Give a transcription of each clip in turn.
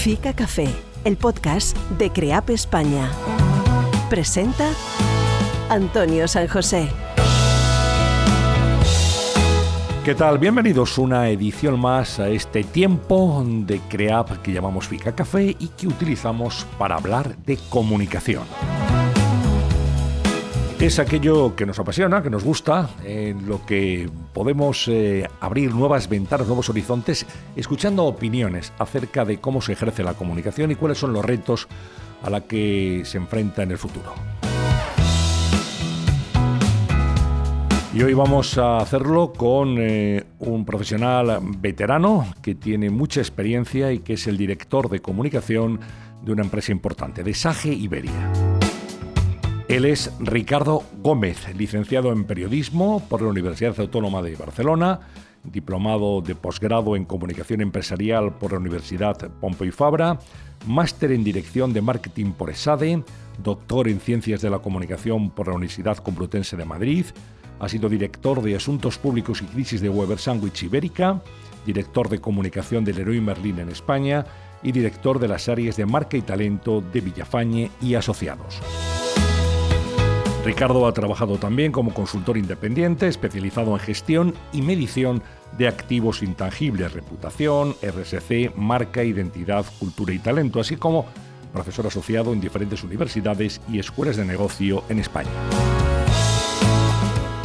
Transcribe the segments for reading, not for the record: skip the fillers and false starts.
Fica Café, el podcast de CREAP España. Presenta Antonio San José. ¿Qué tal? Bienvenidos una edición más a este tiempo de CREAP que llamamos Fica Café y que utilizamos para hablar de comunicación. Es aquello que nos apasiona, que nos gusta, en lo que podemos abrir nuevas ventanas, nuevos horizontes, escuchando opiniones acerca de cómo se ejerce la comunicación y cuáles son los retos a los que se enfrenta en el futuro. Y hoy vamos a hacerlo con un profesional veterano que tiene mucha experiencia y que es el director de comunicación de una empresa importante, de SAGE Iberia. Él es Ricardo Gómez, licenciado en Periodismo por la Universidad Autónoma de Barcelona, diplomado de posgrado en Comunicación Empresarial por la Universidad Pompeu Fabra, máster en Dirección de Marketing por ESADE, doctor en Ciencias de la Comunicación por la Universidad Complutense de Madrid, ha sido director de Asuntos Públicos y Crisis de Weber Sandwich Ibérica, director de Comunicación del Leroy Merlin en España y director de las áreas de Marca y Talento de Villafañe y Asociados. Ricardo ha trabajado también como consultor independiente, especializado en gestión y medición de activos intangibles, reputación, RSC, marca, identidad, cultura y talento, así como profesor asociado en diferentes universidades y escuelas de negocio en España.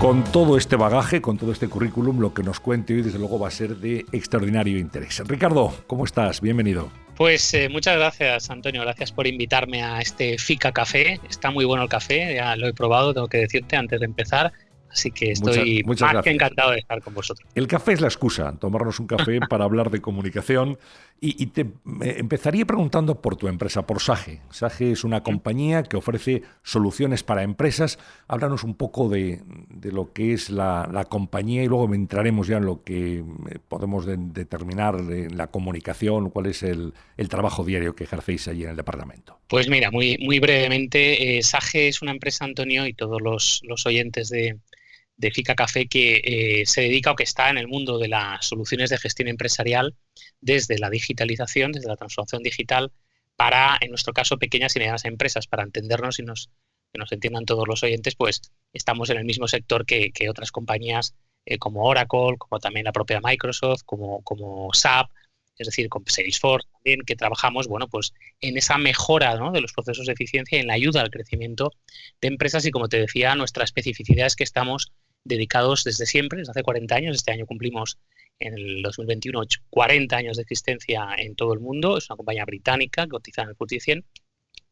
Con todo este bagaje, con todo este currículum, lo que nos cuente hoy desde luego va a ser de extraordinario interés. Ricardo, ¿cómo estás? Bienvenido. Pues muchas gracias, Antonio. Gracias por invitarme a este Fica Café. Está muy bueno el café, ya lo he probado, tengo que decirte antes de empezar. Así que estoy más que encantado de estar con vosotros. El café es la excusa, tomarnos un café para hablar de comunicación. Y te empezaría preguntando por tu empresa, por SAGE. SAGE es una compañía que ofrece soluciones para empresas. Háblanos un poco de lo que es la compañía y luego entraremos ya en lo que podemos determinar en la comunicación, cuál es el trabajo diario que ejercéis allí en el departamento. Pues mira, muy brevemente, SAGE es una empresa, Antonio, y todos los oyentes de Fica Café que se dedica o que está en el mundo de las soluciones de gestión empresarial desde la digitalización, desde la transformación digital para, en nuestro caso, pequeñas y medianas empresas. Para entendernos y que nos entiendan todos los oyentes, pues estamos en el mismo sector que otras compañías como Oracle, como también la propia Microsoft, como SAP, es decir, con Salesforce también, que trabajamos, bueno, pues en esa mejora, ¿no?, de los procesos de eficiencia y en la ayuda al crecimiento de empresas. Y como te decía, nuestra especificidad es que estamos dedicados desde siempre, desde hace 40 años. Este año cumplimos en el 2021 40 años de existencia en todo el mundo. Es una compañía británica que cotiza en el FTSE 100.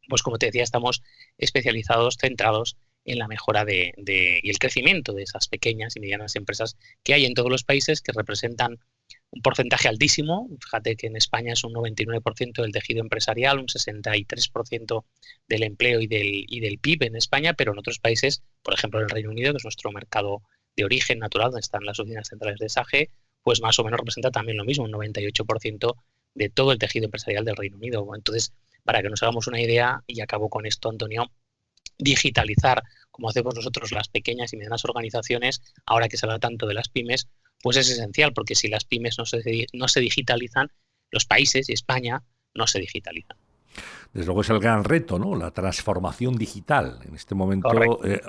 Pues como te decía, estamos especializados, centrados en la mejora y el crecimiento de esas pequeñas y medianas empresas que hay en todos los países, que representan un porcentaje altísimo. Fíjate que en España es un 99% del tejido empresarial, un 63% del empleo y del PIB en España, pero en otros países, por ejemplo en el Reino Unido, que es nuestro mercado de origen natural, donde están las oficinas centrales de SAGE, pues más o menos representa también lo mismo, un 98% de todo el tejido empresarial del Reino Unido. Entonces, para que nos hagamos una idea, y acabo con esto, Antonio, digitalizar, como hacemos nosotros las pequeñas y medianas organizaciones, ahora que se habla tanto de las pymes, pues es esencial, porque si las pymes no se digitalizan, los países y España no se digitalizan. Desde luego es el gran reto, ¿no? La transformación digital. En este momento,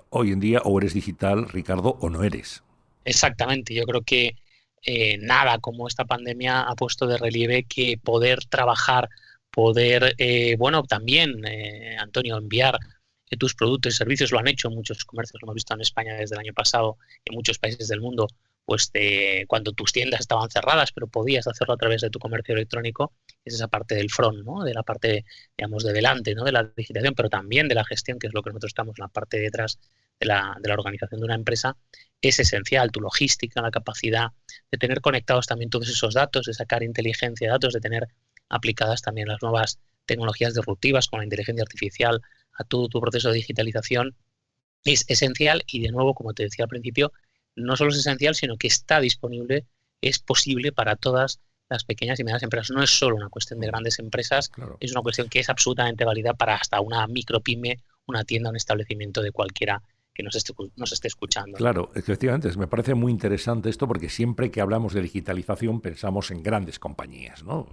hoy en día, o eres digital, Ricardo, o no eres. Exactamente. Yo creo que nada como esta pandemia ha puesto de relieve que poder trabajar, también, Antonio, enviar tus productos y servicios. Lo han hecho muchos comercios, lo hemos visto en España desde el año pasado, en muchos países del mundo, pues cuando tus tiendas estaban cerradas, pero podías hacerlo a través de tu comercio electrónico. Es esa parte del front, ¿no?, de la parte, digamos, de delante, ¿no?, de la digitalización, pero también de la gestión, que es lo que nosotros estamos en la parte de detrás de la organización de una empresa. Es esencial tu logística, la capacidad de tener conectados también todos esos datos, de sacar inteligencia de datos, de tener aplicadas también las nuevas tecnologías disruptivas con la inteligencia artificial a todo tu proceso de digitalización. Es esencial y, de nuevo, como te decía al principio, no solo es esencial, sino que está disponible, es posible para todas las pequeñas y medianas empresas. No es solo una cuestión de grandes empresas, claro. Es una cuestión que es absolutamente válida para hasta una micropyme, una tienda, un establecimiento de cualquiera nos esté escuchando. Claro, efectivamente, me parece muy interesante esto porque siempre que hablamos de digitalización pensamos en grandes compañías, ¿no?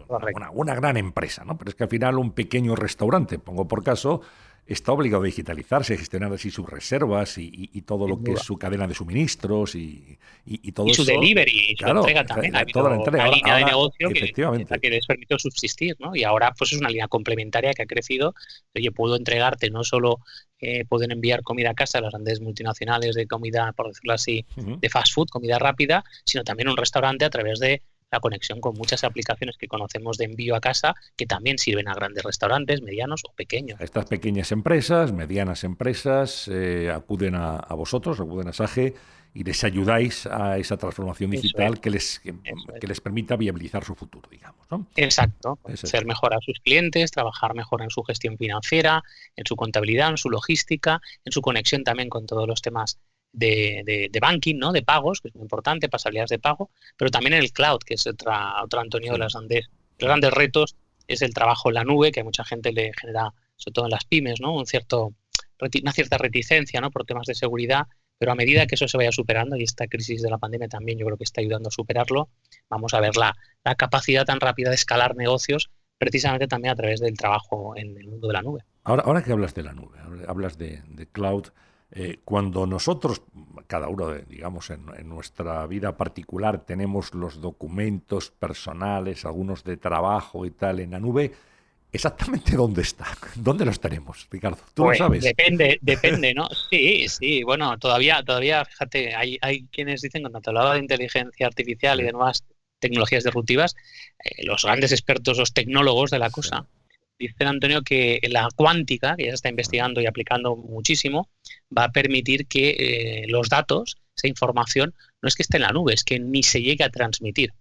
Una gran empresa, ¿no? Pero es que al final un pequeño restaurante, pongo por caso, está obligado a digitalizarse, a gestionar así sus reservas y todo lo que es su cadena de suministros y todo y su eso. delivery, su entrega también. Ha Toda la habido entrega. una línea de negocio efectivamente. que les permitió subsistir, ¿no? Y ahora pues es una línea complementaria que ha crecido. Oye, puedo entregarte, no solo pueden enviar comida a casa, las grandes multinacionales de comida, por decirlo así, de fast food, comida rápida, sino también un restaurante a través de la conexión con muchas aplicaciones que conocemos de envío a casa que también sirven a grandes restaurantes, medianos o pequeños. Estas pequeñas empresas, medianas empresas, acuden a vosotros, acuden a SAGE y les ayudáis a esa transformación digital que les permita viabilizar su futuro, digamos, ¿no? Exacto. Ser mejor a sus clientes, trabajar mejor en su gestión financiera, en su contabilidad, en su logística, en su conexión también con todos los temas de banking, ¿no? De pagos, que es muy importante, pasabilidades de pago, pero también en el cloud, que es otro Antonio, de los grandes retos, es el trabajo en la nube, que a mucha gente le genera, sobre todo en las pymes, ¿no? Una cierta reticencia, ¿no? Por temas de seguridad, pero a medida que eso se vaya superando, y esta crisis de la pandemia también yo creo que está ayudando a superarlo, vamos a ver la capacidad tan rápida de escalar negocios, precisamente también a través del trabajo en el mundo de la nube. Ahora que hablas de la nube, hablas de cloud, cuando nosotros, cada uno, digamos, en nuestra vida particular, tenemos los documentos personales, algunos de trabajo y tal, en la nube, ¿exactamente dónde está? ¿Dónde los tenemos, Ricardo? ¿Tú lo sabes? Depende, ¿no? Sí. Bueno, todavía, fíjate, hay quienes dicen, cuando te hablaba de inteligencia artificial y de nuevas tecnologías disruptivas, los grandes expertos, los tecnólogos de la cosa, dicen, Antonio, que la cuántica, que ya se está investigando y aplicando muchísimo, va a permitir que los datos, esa información, no es que esté en la nube, es que ni se llegue a transmitir.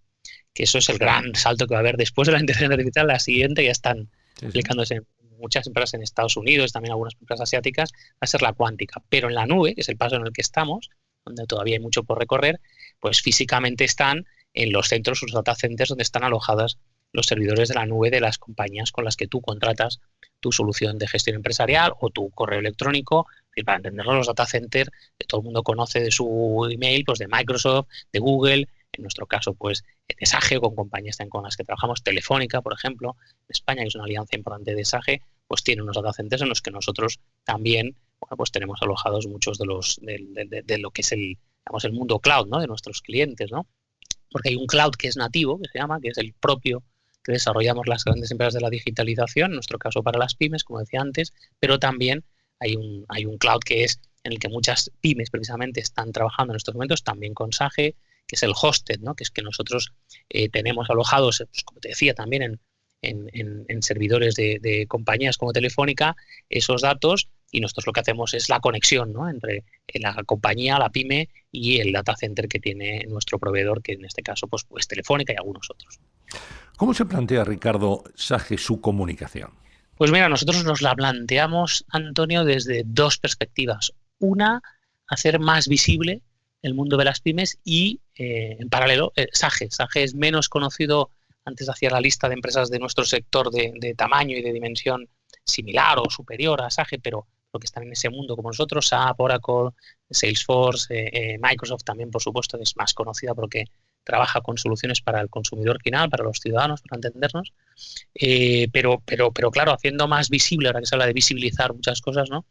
Que eso es el gran salto que va a haber después de la inteligencia artificial. La siguiente ya están aplicándose en muchas empresas en Estados Unidos, también algunas empresas asiáticas, va a ser la cuántica. Pero en la nube, que es el paso en el que estamos, donde todavía hay mucho por recorrer, pues físicamente están en los centros, los data centers, donde están alojadas los servidores de la nube de las compañías con las que tú contratas tu solución de gestión empresarial o tu correo electrónico. Y para entenderlo, los data centers que todo el mundo conoce de su email, pues de Microsoft, de Google, en nuestro caso, pues de SAGE, con compañías con las que trabajamos, Telefónica, por ejemplo, en España, que es una alianza importante de SAGE, pues tiene unos data centers en los que nosotros también, bueno, pues tenemos alojados muchos de lo que es el mundo cloud, ¿no? De nuestros clientes, ¿no? Porque hay un cloud que es nativo, que se llama, que es el propio que desarrollamos las grandes empresas de la digitalización, en nuestro caso para las pymes, como decía antes, pero también hay un cloud que es en el que muchas pymes precisamente están trabajando en estos momentos, también con SAGE, que es el hosted, ¿no? Que es que nosotros tenemos alojados, pues, como te decía, también en servidores de compañías como Telefónica, esos datos, y nosotros lo que hacemos es la conexión, ¿no? Entre la compañía, la pyme y el data center que tiene nuestro proveedor, que en este caso pues Telefónica y algunos otros. ¿Cómo se plantea, Ricardo, SAGE su comunicación? Pues mira, nosotros nos la planteamos, Antonio, desde dos perspectivas. Una, hacer más visible el mundo de las pymes y, en paralelo, SAGE. SAGE es menos conocido, antes hacía la lista de empresas de nuestro sector de tamaño y de dimensión similar o superior a SAGE, pero que están en ese mundo como nosotros, SAP, Oracle, Salesforce, Microsoft también, por supuesto, es más conocida porque trabaja con soluciones para el consumidor final, para los ciudadanos, para entendernos, pero claro, haciendo más visible, ahora que se habla de visibilizar muchas cosas, ¿no?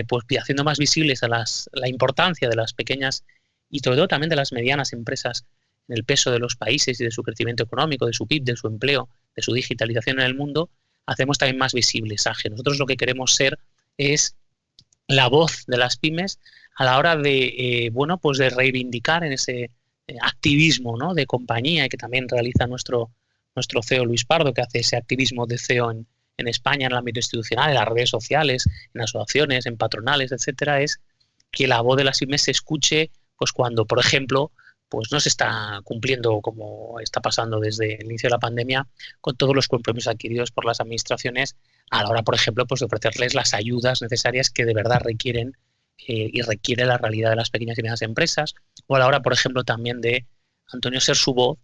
Pues haciendo más visibles la importancia de las pequeñas y sobre todo también de las medianas empresas en el peso de los países y de su crecimiento económico, de su PIB, de su empleo, de su digitalización en el mundo, hacemos también más visible SAGE. Nosotros lo que queremos ser es la voz de las pymes a la hora de, pues de reivindicar en ese activismo, ¿no? De compañía, y que también realiza nuestro CEO Luis Pardo, que hace ese activismo de CEO en España, en el ámbito institucional, en las redes sociales, en asociaciones, en patronales, etcétera, es que la voz de las pymes se escuche pues cuando, por ejemplo, pues no se está cumpliendo, como está pasando desde el inicio de la pandemia, con todos los compromisos adquiridos por las administraciones a la hora, por ejemplo, pues de ofrecerles las ayudas necesarias que de verdad requieren y requiere la realidad de las pequeñas y medianas empresas, o a la hora, por ejemplo, también de, Antonio, ser su voz,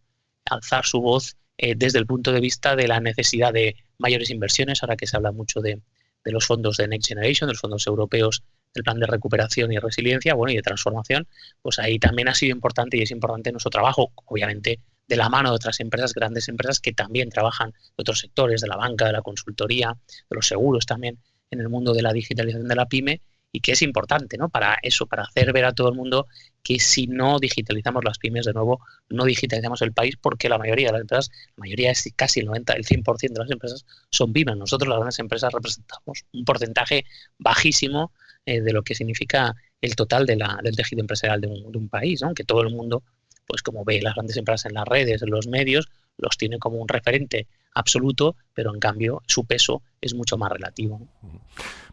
alzar su voz desde el punto de vista de la necesidad de mayores inversiones, ahora que se habla mucho de los fondos de Next Generation, de los fondos europeos del plan de recuperación y resiliencia, bueno, y de transformación, pues ahí también ha sido importante y es importante nuestro trabajo, obviamente de la mano de otras empresas, grandes empresas que también trabajan de otros sectores, de la banca, de la consultoría, de los seguros también, en el mundo de la digitalización de la pyme, y que es importante, ¿no? Para eso, para hacer ver a todo el mundo que si no digitalizamos las pymes de nuevo, no digitalizamos el país, porque la mayoría de las empresas, la mayoría es casi el 100% de las empresas son pymes. Nosotros, las grandes empresas, representamos un porcentaje bajísimo de lo que significa el total del tejido empresarial de un país, ¿no? Que todo el mundo, pues como ve las grandes empresas en las redes, en los medios, los tiene como un referente absoluto, pero en cambio su peso es mucho más relativo, ¿no?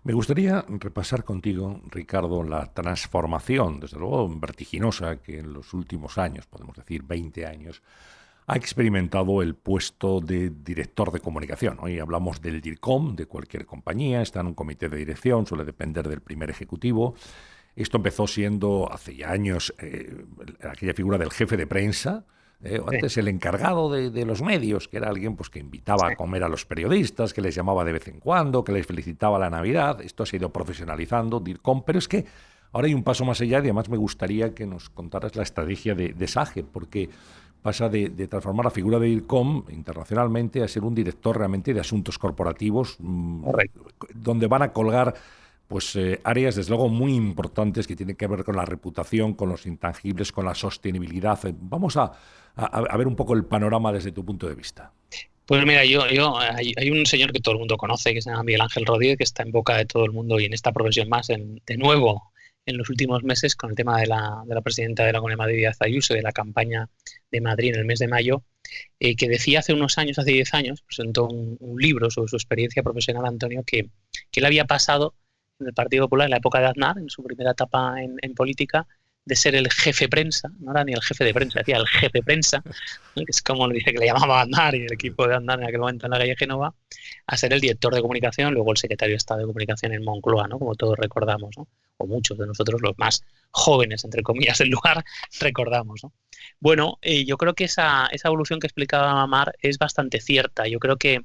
Me gustaría repasar contigo, Ricardo, la transformación, desde luego vertiginosa, que en los últimos años, podemos decir 20 años, ha experimentado el puesto de director de comunicación. Hoy hablamos del DIRCOM de cualquier compañía, está en un comité de dirección, suele depender del primer ejecutivo. Esto empezó siendo hace ya años aquella figura del jefe de prensa, antes el encargado de los medios, que era alguien pues que invitaba a comer a los periodistas, que les llamaba de vez en cuando, que les felicitaba la Navidad. Esto se ha ido profesionalizando, DIRCOM, pero es que ahora hay un paso más allá y además me gustaría que nos contaras la estrategia de SAGE, porque pasa de transformar la figura de DIRCOM internacionalmente a ser un director realmente de asuntos corporativos, donde van a colgar pues áreas, desde luego, muy importantes que tienen que ver con la reputación, con los intangibles, con la sostenibilidad. Vamos a ver un poco el panorama desde tu punto de vista. Pues mira, hay un señor que todo el mundo conoce, que se llama Miguel Ángel Rodríguez, que está en boca de todo el mundo y en esta profesión más, de nuevo, en los últimos meses, con el tema de la presidenta de la Comunidad de Madrid, Díaz Ayuso, de la campaña de Madrid en el mes de mayo, que decía hace 10 años, presentó un libro sobre su experiencia profesional, Antonio, que él había pasado en el Partido Popular en la época de Aznar, en su primera etapa en política, de ser el jefe prensa, no era ni el jefe de prensa, decía el jefe prensa, ¿no? Que es como le dice que le llamaba Aznar y el equipo de Aznar en aquel momento en la calle Génova, a ser el director de comunicación, luego el secretario de Estado de Comunicación en Moncloa, ¿no? Como todos recordamos, ¿no? O muchos de nosotros, los más jóvenes, entre comillas, del lugar, recordamos, ¿no? Bueno, yo creo que esa evolución que explicaba Mar es bastante cierta. Yo creo que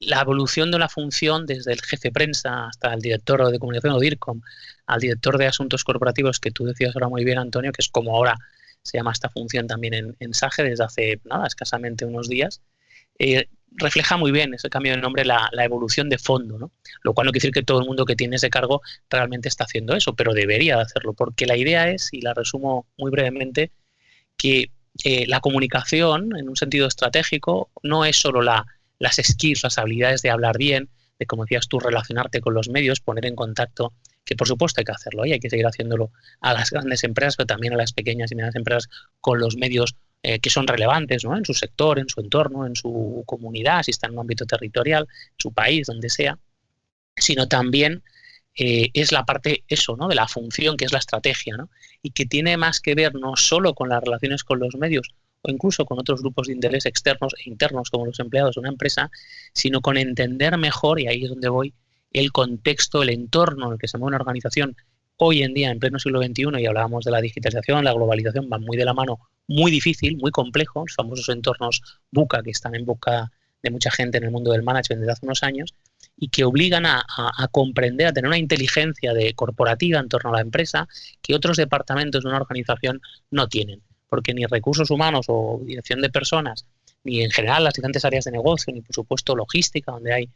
la evolución de una función desde el jefe de prensa hasta el director de comunicación o DIRCOM al director de asuntos corporativos, que tú decías ahora muy bien, Antonio, que es como ahora se llama esta función también en SAGE desde hace escasamente unos días, refleja muy bien ese cambio de nombre, la evolución de fondo, ¿no? Lo cual no quiere decir que todo el mundo que tiene ese cargo realmente está haciendo eso, pero debería de hacerlo, porque la idea es, y la resumo muy brevemente, que la comunicación, en un sentido estratégico, no es solo las skills, las habilidades de hablar bien, de, como decías tú, relacionarte con los medios, poner en contacto, que por supuesto hay que hacerlo y hay que seguir haciéndolo a las grandes empresas, pero también a las pequeñas y medianas empresas con los medios que son relevantes, ¿no? En su sector, en su entorno, en su comunidad, si está en un ámbito territorial, en su país, donde sea, sino también es la parte, eso, ¿no? De la función, que es la estrategia, ¿no? Y que tiene más que ver no solo con las relaciones con los medios, o incluso con otros grupos de interés externos e internos como los empleados de una empresa, sino con entender mejor, y ahí es donde voy, el contexto, el entorno en el que se mueve una organización hoy en día, en pleno siglo XXI, y hablábamos de la digitalización, la globalización, van muy de la mano, muy difícil, muy complejo, los famosos entornos VUCA, que están en boca de mucha gente en el mundo del management desde hace unos años, y que obligan a comprender, a tener una inteligencia corporativa en torno a la empresa que otros departamentos de una organización no tienen, porque ni recursos humanos o dirección de personas, ni en general las diferentes áreas de negocio, ni por supuesto logística, donde hay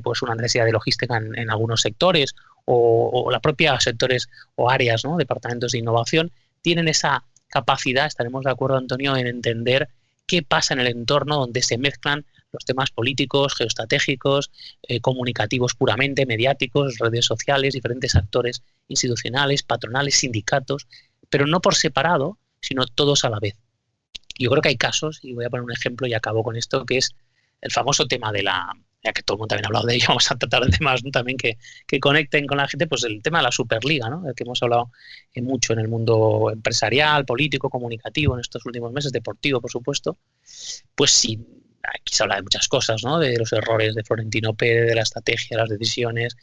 pues una necesidad de logística en algunos sectores, o la propia sectores o áreas, ¿no? Departamentos de innovación, tienen esa capacidad, estaremos de acuerdo, Antonio, en entender qué pasa en el entorno donde se mezclan los temas políticos, geoestratégicos, comunicativos puramente, mediáticos, redes sociales, diferentes actores institucionales, patronales, sindicatos, pero no por separado, sino todos a la vez. Yo creo que hay casos, y voy a poner un ejemplo y acabo con esto, que es el famoso tema de ya que todo el mundo también ha hablado de ello, vamos a tratar de temas, ¿no? También que conecten con la gente, pues el tema de la Superliga, ¿no? Del que hemos hablado mucho en el mundo empresarial, político, comunicativo en estos últimos meses, deportivo, por supuesto. Pues sí, aquí se habla de muchas cosas, ¿no? De los errores de Florentino Pérez, de la estrategia, las decisiones.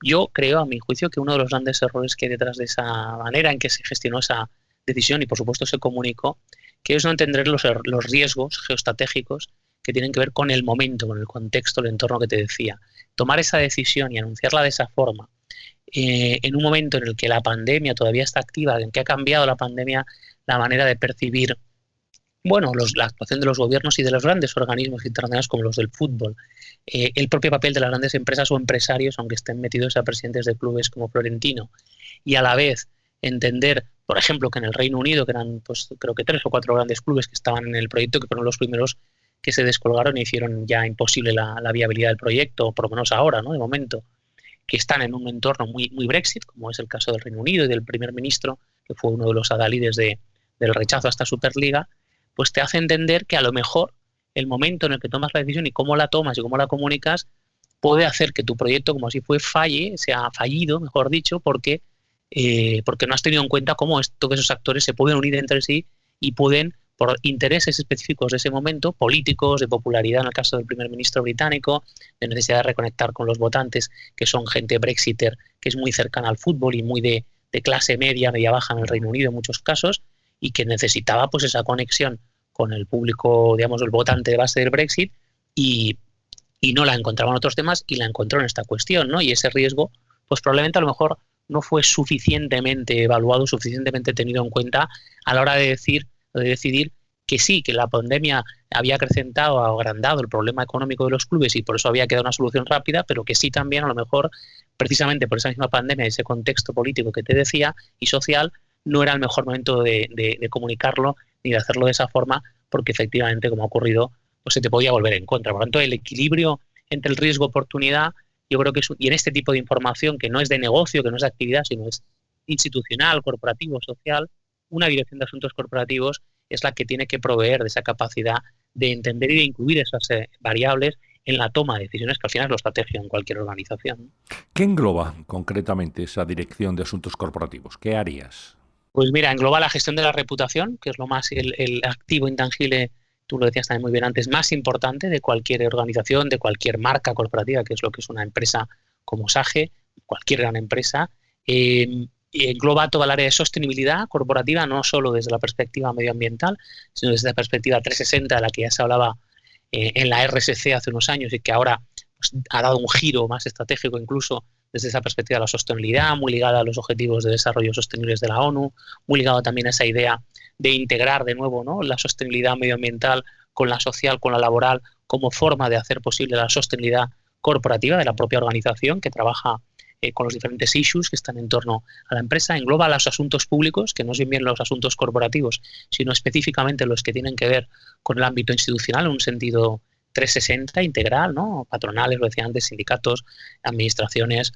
Yo creo, a mi juicio, que uno de los grandes errores que hay detrás de esa manera en que se gestionó esa decisión y, por supuesto, se comunicó, que es no entender los riesgos geoestratégicos que tienen que ver con el momento, con el contexto, el entorno que te decía. tomar esa decisión y anunciarla de esa forma, en un momento en el que la pandemia todavía está activa, en que ha cambiado la pandemia la manera de percibir, bueno, la actuación de los gobiernos y de los grandes organismos internacionales como los del fútbol, el propio papel de las grandes empresas o empresarios, aunque estén metidos a presidentes de clubes como Florentino, y a la vez entender, por ejemplo, que en el Reino Unido, que eran pues creo que 3 o 4 grandes clubes que estaban en el proyecto, que fueron los primeros que se descolgaron y hicieron ya imposible la viabilidad del proyecto, por lo menos ahora, ¿no? De momento, que están en un entorno muy, muy Brexit, como es el caso del Reino Unido y del primer ministro, que fue uno de los adalides del rechazo a esta Superliga, pues te hace entender que a lo mejor el momento en el que tomas la decisión y cómo la tomas y cómo la comunicas puede hacer que tu proyecto, como así fue, sea fallido, mejor dicho, porque no has tenido en cuenta cómo todos esos actores se pueden unir entre sí y pueden, por intereses específicos de ese momento, políticos, de popularidad en el caso del primer ministro británico, de necesidad de reconectar con los votantes, que son gente brexiter, que es muy cercana al fútbol y muy de clase media, media baja en el Reino Unido en muchos casos, y que necesitaba pues esa conexión con el público, digamos, el votante de base del Brexit, y no la encontraba en otros temas y la encontró en esta cuestión, ¿no? Y ese riesgo, pues probablemente a lo mejor no fue suficientemente evaluado, suficientemente tenido en cuenta a la hora de decidir que sí, que la pandemia había acrecentado o agrandado el problema económico de los clubes y por eso había quedado una solución rápida, pero que sí también a lo mejor, precisamente por esa misma pandemia, ese contexto político que te decía y social, no era el mejor momento de comunicarlo ni de hacerlo de esa forma, porque efectivamente, como ha ocurrido, pues se te podía volver en contra. Por lo tanto, el equilibrio entre el riesgo-oportunidad, yo creo que y en este tipo de información que no es de negocio, que no es de actividad, sino es institucional, corporativo, social, una dirección de asuntos corporativos es la que tiene que proveer de esa capacidad de entender y de incluir esas variables en la toma de decisiones, que al final es la estrategia en cualquier organización. ¿Qué engloba concretamente esa dirección de asuntos corporativos? ¿Qué harías? Pues mira, engloba la gestión de la reputación, que es lo más el activo intangible, tú lo decías también muy bien antes, más importante de cualquier organización, de cualquier marca corporativa, que es lo que es una empresa como SAGE, cualquier gran empresa. Y engloba toda el área de sostenibilidad corporativa, no solo desde la perspectiva medioambiental, sino desde la perspectiva 360 de la que ya se hablaba en la RSC hace unos años y que ahora pues, ha dado un giro más estratégico incluso desde esa perspectiva de la sostenibilidad, muy ligada a los objetivos de desarrollo sostenibles de la ONU, muy ligado también a esa idea de integrar de nuevo, ¿no?, la sostenibilidad medioambiental con la social, con la laboral, como forma de hacer posible la sostenibilidad corporativa de la propia organización que trabaja con los diferentes issues que están en torno a la empresa. Engloba los asuntos públicos, que no son bien los asuntos corporativos, sino específicamente los que tienen que ver con el ámbito institucional en un sentido 360 integral, ¿no? Patronales, lo decía antes, sindicatos, administraciones,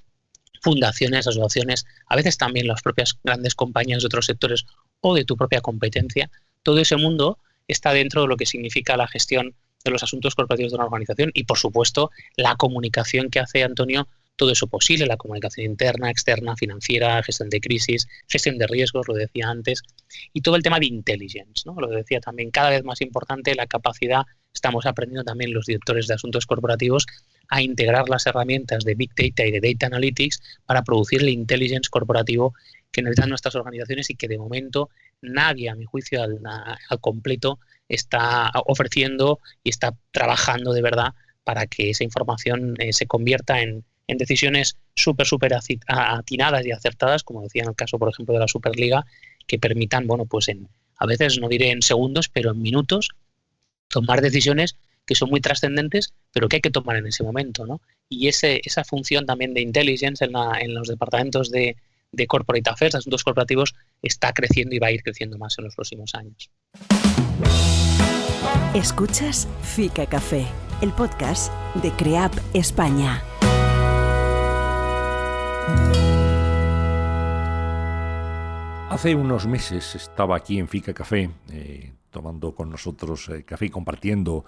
fundaciones, asociaciones, a veces también las propias grandes compañías de otros sectores o de tu propia competencia. Todo ese mundo está dentro de lo que significa la gestión de los asuntos corporativos de una organización y, por supuesto, la comunicación que hace Antonio, todo eso posible, la comunicación interna, externa, financiera, gestión de crisis, gestión de riesgos, lo decía antes, y todo el tema de intelligence, ¿no? Lo decía también, cada vez más importante la capacidad, estamos aprendiendo también los directores de asuntos corporativos a integrar las herramientas de Big Data y de Data Analytics para producir el intelligence corporativo que necesitan nuestras organizaciones y que de momento nadie, a mi juicio, al completo está ofreciendo y está trabajando de verdad para que esa información se convierta en decisiones súper atinadas y acertadas, como decía en el caso, por ejemplo, de la Superliga, que permitan, bueno, pues a veces no diré en segundos, pero en minutos, tomar decisiones que son muy trascendentes, pero que hay que tomar en ese momento, ¿no? Y esa función también de intelligence en los departamentos de corporate affairs, de asuntos corporativos, está creciendo y va a ir creciendo más en los próximos años. Escuchas Fica Café, el podcast de CREAP España. Hace unos meses estaba aquí en Fica Café, tomando con nosotros café y compartiendo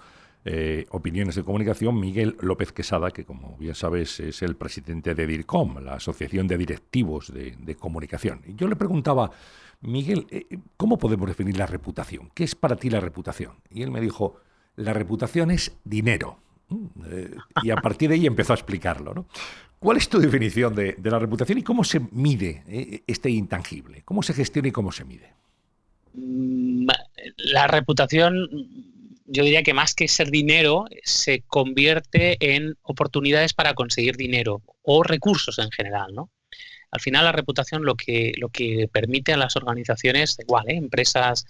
opiniones de comunicación, Miguel López Quesada, que como bien sabes es el presidente de DIRCOM, la Asociación de Directivos de Comunicación. Y yo le preguntaba, Miguel, ¿cómo podemos definir la reputación? ¿Qué es para ti la reputación? Y él me dijo, la reputación es dinero. Y a partir de ahí empezó a explicarlo, ¿no? ¿Cuál es tu definición de la reputación y cómo se mide este intangible? ¿Cómo se gestiona y cómo se mide? La reputación yo diría que más que ser dinero, se convierte en oportunidades para conseguir dinero o recursos en general, ¿no? Al final la reputación lo que permite a las organizaciones, igual, empresas,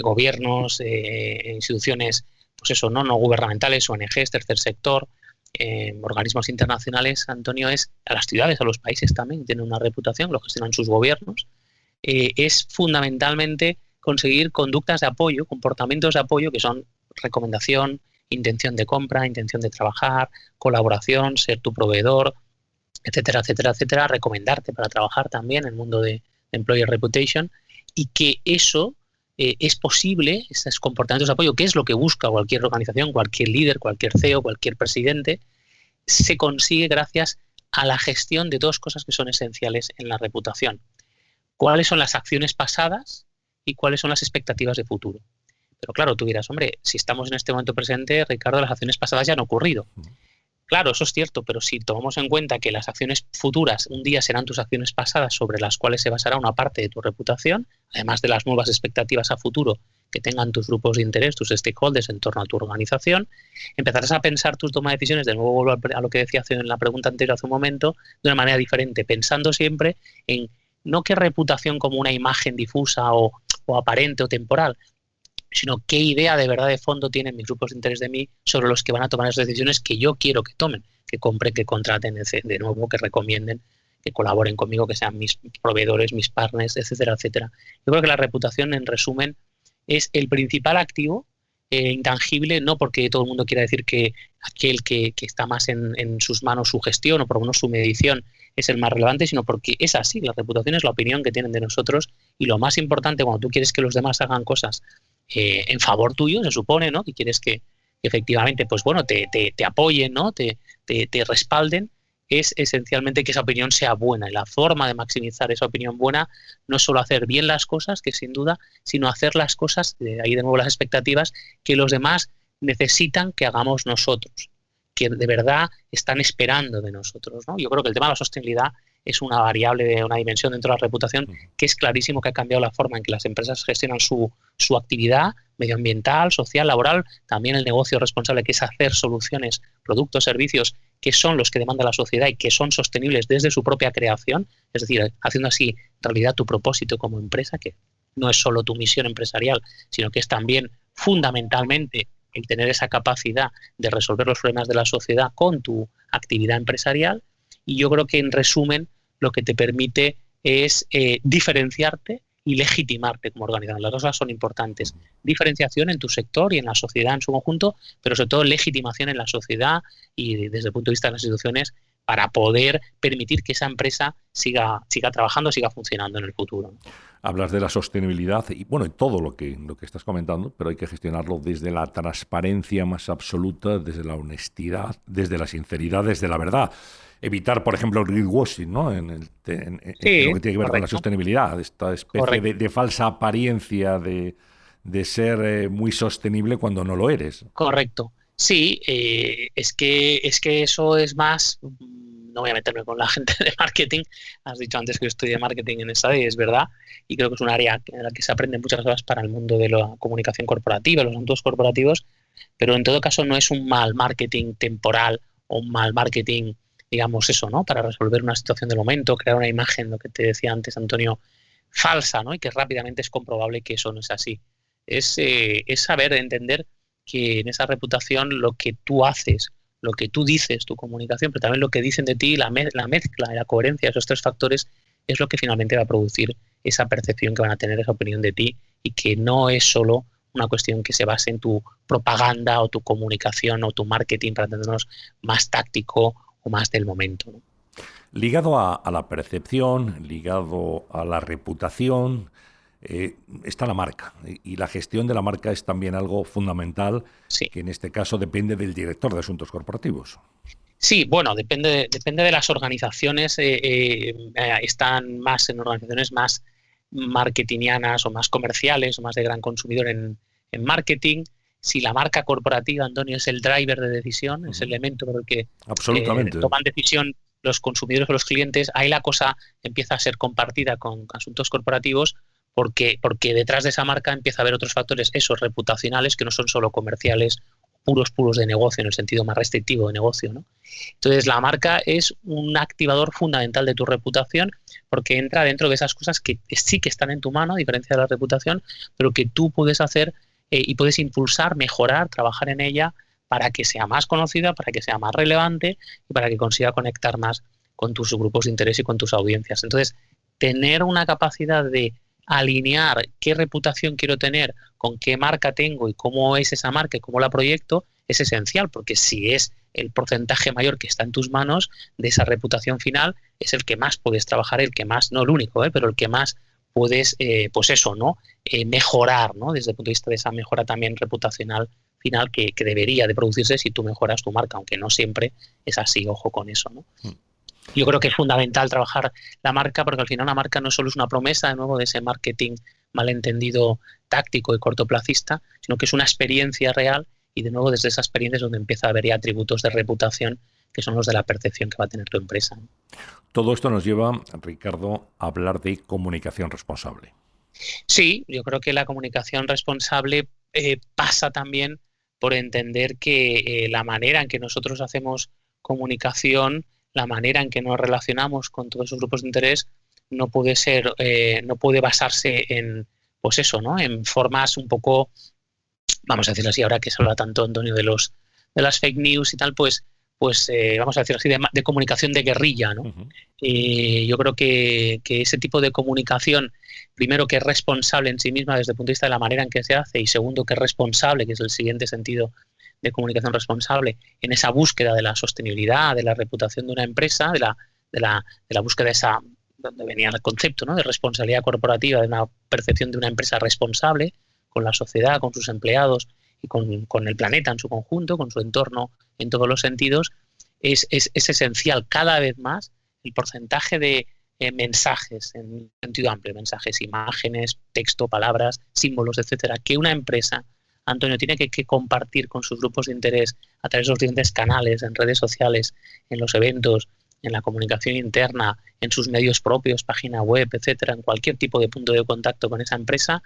gobiernos, instituciones, pues eso, no gubernamentales, ONGs, tercer sector, organismos internacionales, Antonio, es a las ciudades, a los países también tienen una reputación, lo gestionan sus gobiernos, es fundamentalmente conseguir conductas de apoyo, comportamientos de apoyo que son recomendación, intención de compra, intención de trabajar, colaboración, ser tu proveedor, etcétera, etcétera, etcétera, recomendarte para trabajar también en el mundo de employer reputation, y que eso es posible, esos comportamientos de apoyo, que es lo que busca cualquier organización, cualquier líder, cualquier CEO, cualquier presidente, se consigue gracias a la gestión de dos cosas que son esenciales en la reputación. ¿Cuáles son las acciones pasadas y cuáles son las expectativas de futuro? Pero claro, tú dirás, hombre, si estamos en este momento presente, Ricardo, las acciones pasadas ya han ocurrido. Claro, eso es cierto, pero si tomamos en cuenta que las acciones futuras un día serán tus acciones pasadas sobre las cuales se basará una parte de tu reputación, además de las nuevas expectativas a futuro que tengan tus grupos de interés, tus stakeholders en torno a tu organización, empezarás a pensar tus tomas de decisiones, de nuevo vuelvo a lo que decía en la pregunta anterior hace un momento, de una manera diferente, pensando siempre en no qué reputación como una imagen difusa o aparente o temporal, sino qué idea de verdad de fondo tienen mis grupos de interés de mí sobre los que van a tomar las decisiones que yo quiero que tomen, que compren, que contraten, de nuevo, que recomienden, que colaboren conmigo, que sean mis proveedores, mis partners, etcétera, etcétera. Yo creo que la reputación, en resumen, es el principal activo intangible, no porque todo el mundo quiera decir que aquel que está más en sus manos su gestión o por lo menos su medición es el más relevante, sino porque es así. La reputación es la opinión que tienen de nosotros, y lo más importante cuando tú quieres que los demás hagan cosas en favor tuyo, se supone, ¿no? Que quieres que efectivamente, pues bueno, te apoyen, ¿no? Te respalden, es esencialmente que esa opinión sea buena. Y la forma de maximizar esa opinión buena no es solo hacer bien las cosas, que sin duda, sino hacer las cosas, ahí de nuevo las expectativas, que los demás necesitan que hagamos nosotros, que de verdad están esperando de nosotros, ¿no? Yo creo que el tema de la sostenibilidad es una variable, de una dimensión dentro de la reputación que es clarísimo que ha cambiado la forma en que las empresas gestionan su actividad medioambiental, social, laboral, también el negocio responsable, que es hacer soluciones, productos, servicios que son los que demanda la sociedad y que son sostenibles desde su propia creación, es decir, haciendo así realidad tu propósito como empresa, que no es solo tu misión empresarial, sino que es también fundamentalmente el tener esa capacidad de resolver los problemas de la sociedad con tu actividad empresarial. Y yo creo que, en resumen, lo que te permite es diferenciarte y legitimarte como organización. Las dos cosas son importantes. Diferenciación en tu sector y en la sociedad en su conjunto, pero sobre todo legitimación en la sociedad y desde el punto de vista de las instituciones para poder permitir que esa empresa siga trabajando, siga funcionando en el futuro. Hablas de la sostenibilidad y bueno, todo lo que estás comentando, pero hay que gestionarlo desde la transparencia más absoluta, desde la honestidad, desde la sinceridad, desde la verdad. Evitar, por ejemplo, el greenwashing, ¿no? En lo que tiene que ver con la sostenibilidad, esta especie de falsa apariencia de ser muy sostenible cuando no lo eres. Correcto. Sí, es que eso es más. No voy a meterme con la gente de marketing. Has dicho antes que yo estudié marketing en esta y es verdad. Y creo que es un área en la que se aprenden muchas cosas para el mundo de la comunicación corporativa, los asuntos corporativos. Pero en todo caso no es un mal marketing temporal o un mal marketing, digamos eso, ¿no? Para resolver una situación del momento, crear una imagen, lo que te decía antes, Antonio, falsa, ¿no? Y que rápidamente es comprobable que eso no es así. Es saber entender que en esa reputación lo que tú haces, lo que tú dices, tu comunicación, pero también lo que dicen de ti, la mezcla y la coherencia de esos tres factores es lo que finalmente va a producir esa percepción que van a tener, esa opinión de ti, y que no es solo una cuestión que se base en tu propaganda o tu comunicación o tu marketing, para entendernos, más táctico o más del momento, ¿no? Ligado a la percepción, ligado a la reputación, está la marca, y la gestión de la marca es también algo fundamental, sí, que en este caso depende del director de asuntos corporativos. Sí, bueno, depende de las organizaciones. Están más en organizaciones más marketingianas o más comerciales o más de gran consumidor en marketing. Si la marca corporativa, Antonio, es el driver de decisión, es el elemento por el que toman decisión los consumidores o los clientes, ahí la cosa empieza a ser compartida con asuntos corporativos, porque detrás de esa marca empieza a haber otros factores, esos reputacionales, que no son solo comerciales, puros de negocio, en el sentido más restrictivo de negocio, ¿no? Entonces, la marca es un activador fundamental de tu reputación, porque entra dentro de esas cosas que sí que están en tu mano, a diferencia de la reputación, pero que tú puedes hacer y puedes impulsar, mejorar, trabajar en ella para que sea más conocida, para que sea más relevante y para que consiga conectar más con tus grupos de interés y con tus audiencias. Entonces, tener una capacidad de alinear qué reputación quiero tener con qué marca tengo y cómo es esa marca y cómo la proyecto es esencial, porque si es el porcentaje mayor que está en tus manos de esa reputación final, es el que más puedes trabajar, el que más, no el único, pero el que más puedes, mejorar, ¿no? Desde el punto de vista de esa mejora también reputacional final que debería de producirse si tú mejoras tu marca, aunque no siempre es así, ojo con eso, ¿no? Yo creo que es fundamental trabajar la marca, porque al final la marca no solo es una promesa, de nuevo, de ese marketing malentendido táctico y cortoplacista, sino que es una experiencia real, y de nuevo desde esa experiencia es donde empieza a haber ya atributos de reputación que son los de la percepción que va a tener tu empresa. Todo esto nos lleva, Ricardo, a hablar de comunicación responsable. Sí, yo creo que la comunicación responsable pasa también por entender que la manera en que nosotros hacemos comunicación, la manera en que nos relacionamos con todos esos grupos de interés no puede ser, no puede basarse en, pues eso, ¿no? En formas un poco, vamos a decirlo así, ahora que se habla tanto, Antonio, de las fake news y tal, pues vamos a decirlo así, de comunicación de guerrilla, ¿no? Uh-huh. Yo creo que ese tipo de comunicación, primero, que es responsable en sí misma desde el punto de vista de la manera en que se hace, y segundo, que es responsable, que es el siguiente sentido de comunicación responsable, en esa búsqueda de la sostenibilidad, de la reputación de una empresa, de la búsqueda de esa, donde venía el concepto, ¿no? De responsabilidad corporativa, de una percepción de una empresa responsable con la sociedad, con sus empleados y con el planeta en su conjunto, con su entorno en todos los sentidos, es esencial cada vez más el porcentaje de mensajes, en sentido amplio, mensajes, imágenes, texto, palabras, símbolos, etcétera, que una empresa, Antonio, tiene que compartir con sus grupos de interés a través de los diferentes canales, en redes sociales, en los eventos, en la comunicación interna, en sus medios propios, página web, etcétera, en cualquier tipo de punto de contacto con esa empresa,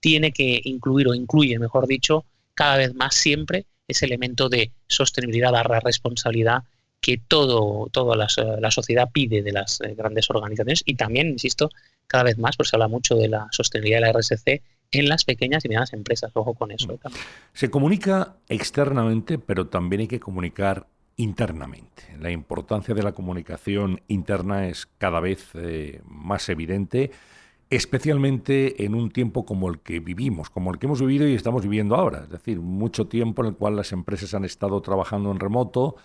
tiene que incluir, o incluye, mejor dicho, cada vez más siempre ese elemento de sostenibilidad / responsabilidad que toda la sociedad pide de las grandes organizaciones, y también, insisto, cada vez más, pues se habla mucho de la sostenibilidad de la RSC en las pequeñas y medianas empresas. Ojo con eso también. Se comunica externamente, pero también hay que comunicar internamente. La importancia de la comunicación interna es cada vez más evidente, especialmente en un tiempo como el que vivimos, como el que hemos vivido y estamos viviendo ahora. Es decir, mucho tiempo en el cual las empresas han estado trabajando en remoto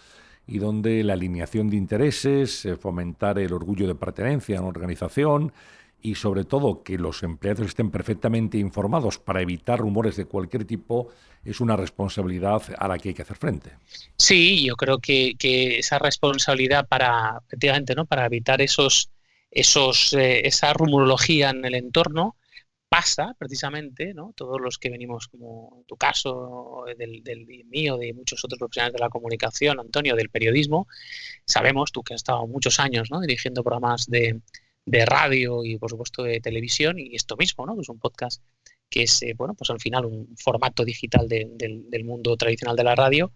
y donde la alineación de intereses, fomentar el orgullo de pertenencia a una organización y sobre todo que los empleados estén perfectamente informados para evitar rumores de cualquier tipo, es una responsabilidad a la que hay que hacer frente. Sí, yo creo que esa responsabilidad para, efectivamente, ¿no? Para evitar esa rumorología en el entorno pasa precisamente, ¿no? Todos los que venimos, como en tu caso, del mío, de muchos otros profesionales de la comunicación, Antonio, del periodismo, sabemos, tú que has estado muchos años, ¿no? Dirigiendo programas de radio y por supuesto de televisión, y esto mismo, ¿no? Que es un podcast que es, pues al final un formato digital del mundo tradicional de la radio,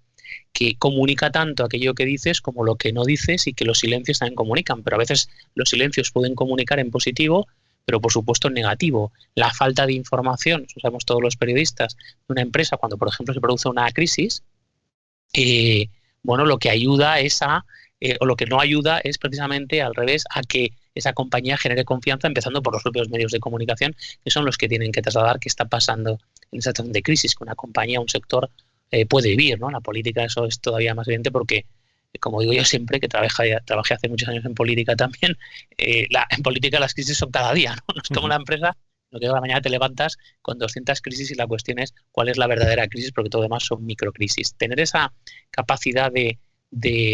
que comunica tanto aquello que dices como lo que no dices, y que los silencios también comunican, pero a veces los silencios pueden comunicar en positivo, pero por supuesto en negativo. La falta de información, eso sabemos todos los periodistas, de una empresa cuando por ejemplo se produce una crisis, lo que ayuda es o lo que no ayuda es precisamente al revés, a que esa compañía genere confianza, empezando por los propios medios de comunicación, que son los que tienen que trasladar qué está pasando en esa situación de crisis que una compañía, un sector puede vivir, ¿no? La política eso es todavía más evidente porque, como digo yo siempre, que trabajé hace muchos años en política también, en política las crisis son cada día, ¿no? No es como la empresa, lo que a la mañana te levantas con 200 crisis y la cuestión es cuál es la verdadera crisis, porque todo lo demás son microcrisis. Tener esa capacidad de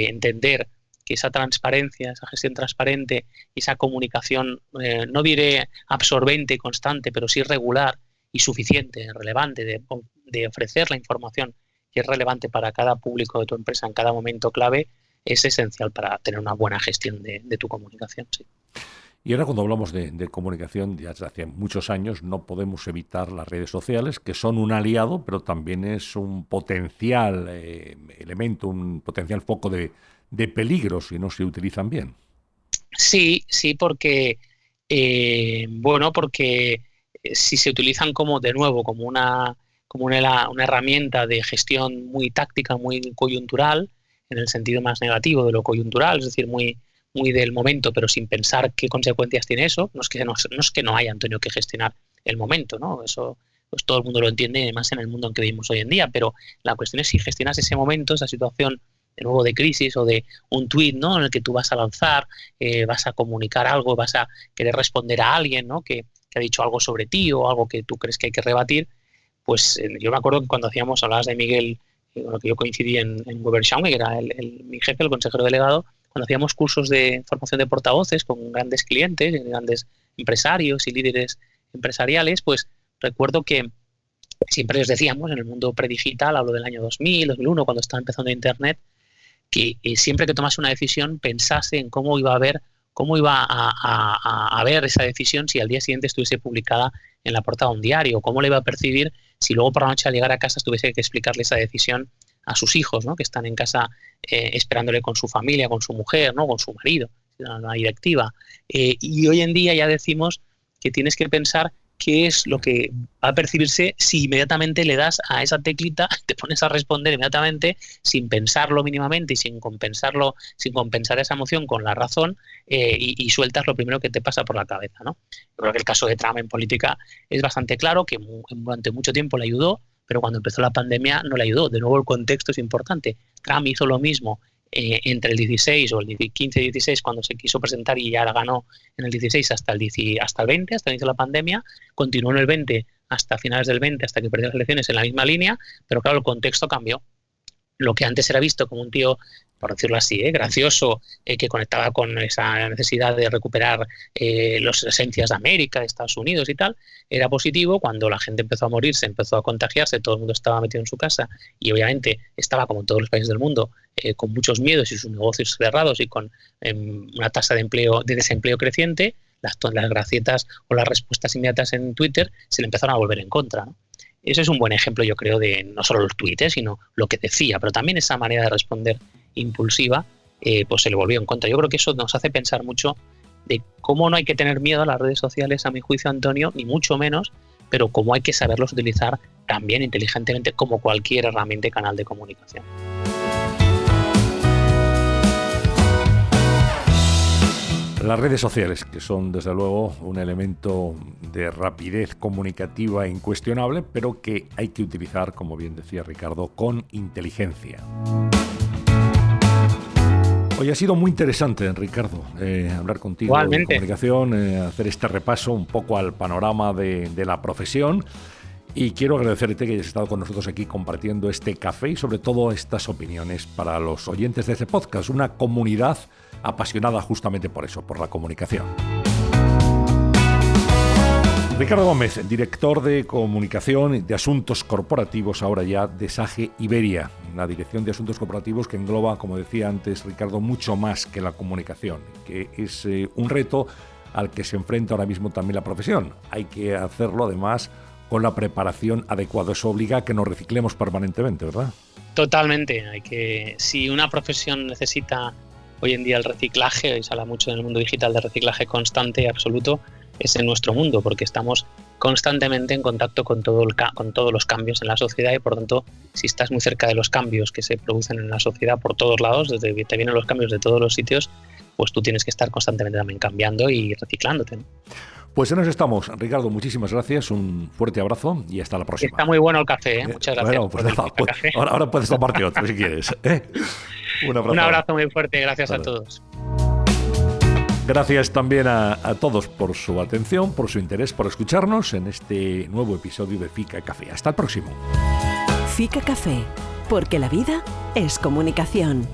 entender que esa transparencia, esa gestión transparente, esa comunicación, no diré absorbente y constante, pero sí regular y suficiente, relevante, de ofrecer la información que es relevante para cada público de tu empresa en cada momento clave, es esencial para tener una buena gestión de tu comunicación. Sí. Y ahora cuando hablamos de comunicación, ya desde hace muchos años, no podemos evitar las redes sociales, que son un aliado, pero también es un potencial elemento, un potencial foco de peligro si no se utilizan bien. Sí, porque si se utilizan como una herramienta de gestión muy táctica, muy coyuntural, en el sentido más negativo de lo coyuntural, es decir, muy del momento, pero sin pensar qué consecuencias tiene eso. No es que no haya, Antonio, que gestionar el momento, ¿no? Eso pues todo el mundo lo entiende, además en el mundo en que vivimos hoy en día, pero la cuestión es si gestionas ese momento, esa situación de nuevo de crisis o de un tuit, ¿no?, en el que tú vas a lanzar, vas a comunicar algo, vas a querer responder a alguien, ¿no?, que ha dicho algo sobre ti o algo que tú crees que hay que rebatir. Pues yo me acuerdo que cuando hablabas de Miguel, con lo que yo coincidí en Weber Schaum, que era mi jefe, el consejero delegado, cuando hacíamos cursos de formación de portavoces con grandes clientes, grandes empresarios y líderes empresariales, pues recuerdo que siempre les decíamos, en el mundo predigital, hablo del año 2000, 2001, cuando estaba empezando Internet, que siempre que tomase una decisión pensase en cómo iba a ver esa decisión si al día siguiente estuviese publicada en la portada de un diario, cómo le iba a percibir si luego por la noche al llegar a casa tuviese que explicarle esa decisión a sus hijos, ¿no?, que están en casa esperándole con su familia, con su mujer, ¿no?, con su marido, una directiva. Y hoy en día ya decimos que tienes que pensar qué es lo que va a percibirse si inmediatamente le das a esa teclita, te pones a responder inmediatamente sin pensarlo mínimamente y sin compensar esa emoción con la razón, y sueltas lo primero que te pasa por la cabeza, ¿no? Yo creo que el caso de Trump en política es bastante claro, que durante mucho tiempo le ayudó, pero cuando empezó la pandemia no le ayudó. De nuevo, el contexto es importante. Trump hizo lo mismo entre el 16 o el 15-16, cuando se quiso presentar y ya la ganó en el 16 hasta el 20, hasta el inicio de la pandemia, continuó en el 20 hasta finales del 20, hasta que perdió las elecciones en la misma línea, pero claro, el contexto cambió. Lo que antes era visto como un tío, por decirlo así, gracioso, que conectaba con esa necesidad de recuperar las esencias de América, de Estados Unidos y tal, era positivo. Cuando la gente empezó a morirse, empezó a contagiarse, todo el mundo estaba metido en su casa y obviamente estaba, como en todos los países del mundo, con muchos miedos y sus negocios cerrados y con una tasa de desempleo creciente, las gracietas o las respuestas inmediatas en Twitter se le empezaron a volver en contra, ¿no? Ese es un buen ejemplo, yo creo, de no solo los tweets, sino lo que decía, pero también esa manera de responder impulsiva, pues se le volvió en contra. Yo creo que eso nos hace pensar mucho de cómo no hay que tener miedo a las redes sociales, a mi juicio, Antonio, ni mucho menos, pero cómo hay que saberlos utilizar también inteligentemente como cualquier herramienta y canal de comunicación. Las redes sociales, que son desde luego un elemento de rapidez comunicativa incuestionable, pero que hay que utilizar, como bien decía Ricardo, con inteligencia. Hoy ha sido muy interesante, Ricardo, hablar contigo. Igualmente. De comunicación, hacer este repaso un poco al panorama de la profesión. Y quiero agradecerte que hayas estado con nosotros aquí compartiendo este café y sobre todo estas opiniones para los oyentes de este podcast, una comunidad apasionada justamente por eso, por la comunicación. Ricardo Gómez, director de comunicación y de asuntos corporativos, ahora ya de SAGE Iberia, la dirección de asuntos corporativos que engloba, como decía antes Ricardo, mucho más que la comunicación, que es un reto al que se enfrenta ahora mismo también la profesión. Hay que hacerlo además con la preparación adecuada. Eso obliga a que nos reciclemos permanentemente, ¿verdad? Totalmente. Si una profesión necesita hoy en día el reciclaje, y se habla mucho en el mundo digital de reciclaje constante y absoluto, es en nuestro mundo, porque estamos constantemente en contacto con todos los cambios en la sociedad y, por tanto, si estás muy cerca de los cambios que se producen en la sociedad por todos lados, desde que te vienen los cambios de todos los sitios, pues tú tienes que estar constantemente también cambiando y reciclándote, ¿no? Pues en eso estamos. Ricardo, muchísimas gracias, un fuerte abrazo y hasta la próxima. Está muy bueno el café, muchas gracias. Bueno, pues ahora puedes tomarte otro si quieres. Un abrazo muy fuerte, gracias a todos. Gracias también a todos por su atención, por su interés, por escucharnos en este nuevo episodio de Fika Café. Hasta el próximo. Fika Café, porque la vida es comunicación.